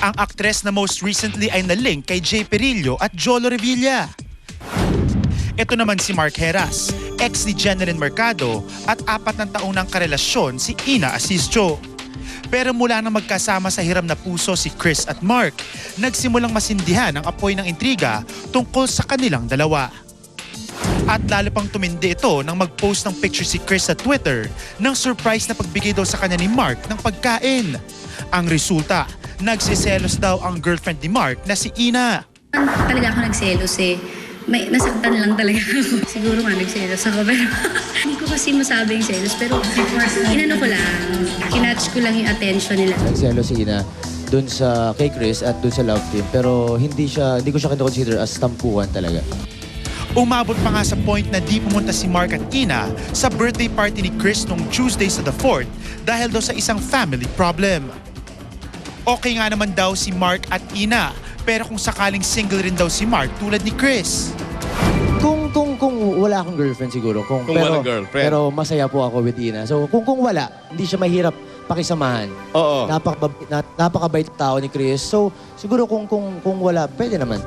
Ang aktres na most recently ay nalink kay Jay Perillo at Jolo Revilla. Ito naman si Mark Heras, ex ni Jeneline Mercado at 4 na taong ng karelasyon si Ina Asisio. Pero mula nang magkasama sa hiram na puso si Chris at Mark, nagsimulang masindihan ang apoy ng intriga tungkol sa kanilang dalawa. At lalo pang tumindi ito nang mag-post ng picture si Chris sa Twitter ng surprise na pagbigay daw sa kanya ni Mark ng pagkain. Ang resulta, nagsiselos daw ang girlfriend ni Mark na si Ina. Talaga ako nagselos eh. Nasaktan lang talaga ako. Siguro nga nagselos ako pero hindi ko kasi masabing selos pero inano ko lang, kinatch ko lang yung attention nila. Nagselo si Ina dun sa kay Chris at dun sa love team pero hindi ko siya consider as tampuhan talaga. Umabot pa nga sa point na di pumunta si Mark at Ina sa birthday party ni Chris nung Tuesday sa The Fort dahil daw sa isang family problem. Okay nga naman daw si Mark at Ina, pero kung sakaling single rin daw si Mark tulad ni Chris. Kung wala akong girlfriend siguro. Kung walang girlfriend. Pero masaya po ako with Ina. So kung wala, hindi siya mahirap pakisamahan. Oo. Napakabait tao ni Chris. So siguro kung wala, pwede naman.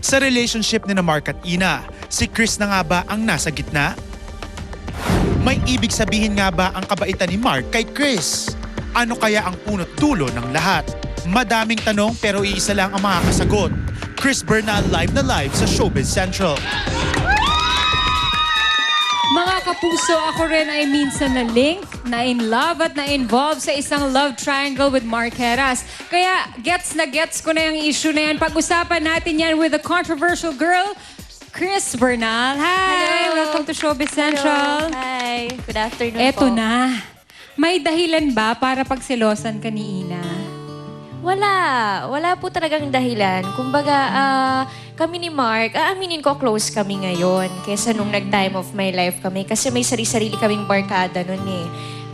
Sa relationship ni na Mark at Ina, si Chris na nga ba ang nasa gitna? May ibig sabihin nga ba ang kabaitan ni Mark kay Chris? Ano kaya ang punot dulo ng lahat? Madaming tanong pero iisa lang ang makakasagot. Chris Bernal live na live sa Showbiz Central. Mga kapuso, ako rin ay minsan na-link, na-in love at na-involve sa isang love triangle with Mark Heras. Kaya gets ko na yung issue na yan. Pag-usapan natin yan with the controversial girl, Chris Bernal. Hi! Hello. Welcome to Showbiz Central. Hello. Hi. Good afternoon Eto po. na. May dahilan ba para pagselosan ka ni Ina? Wala po talagang dahilan. Kumbaga, kami ni Mark, aaminin ko close kami ngayon kaysa nung nag-time of my life kami kasi may sarili-sarili kaming barkada nun eh.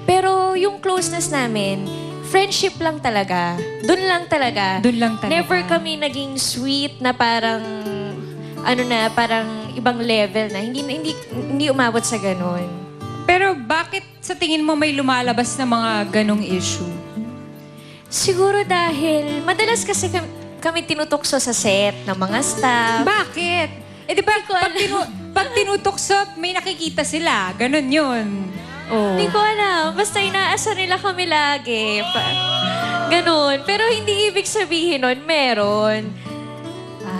Pero yung closeness namin, friendship lang talaga. Doon lang talaga. Doon lang talaga. Never kami naging sweet na parang, parang ibang level na. Hindi umabot sa ganun. Pero bakit sa tingin mo may lumalabas na mga ganong issue? Siguro dahil madalas kasi kami tinutukso sa set ng mga staff. Bakit? Eh di ba, pag tinutukso, may nakikita sila. Ganon yun. Oh. Hindi ko alam. Basta inaasar nila kami lagi. Ganon. Pero hindi ibig sabihin nun, meron.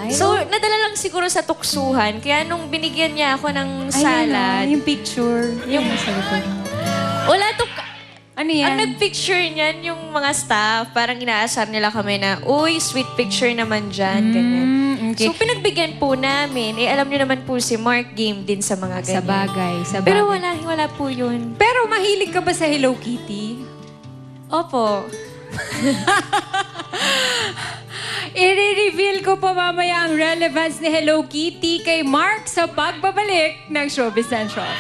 So, nadala lang siguro sa tuksuhan. Kaya nung binigyan niya ako ng salad. Yung picture. Yung sa likod. Wala to. Ano yan? Ang nag-picture niyan, yung mga staff, parang inaasar nila kami na, uy, sweet picture naman dyan, ganyan. Okay. So, pinagbigyan po namin. Alam niyo naman po si Mark game din sa mga ganyan. Sa bagay. Pero wala po yun. Pero mahilig ka ba sa Hello Kitty? Opo. I-reveal ko pa mamaya ang relevance ni Hello Kitty kay Mark sa pagbabalik ng Showbiz Central.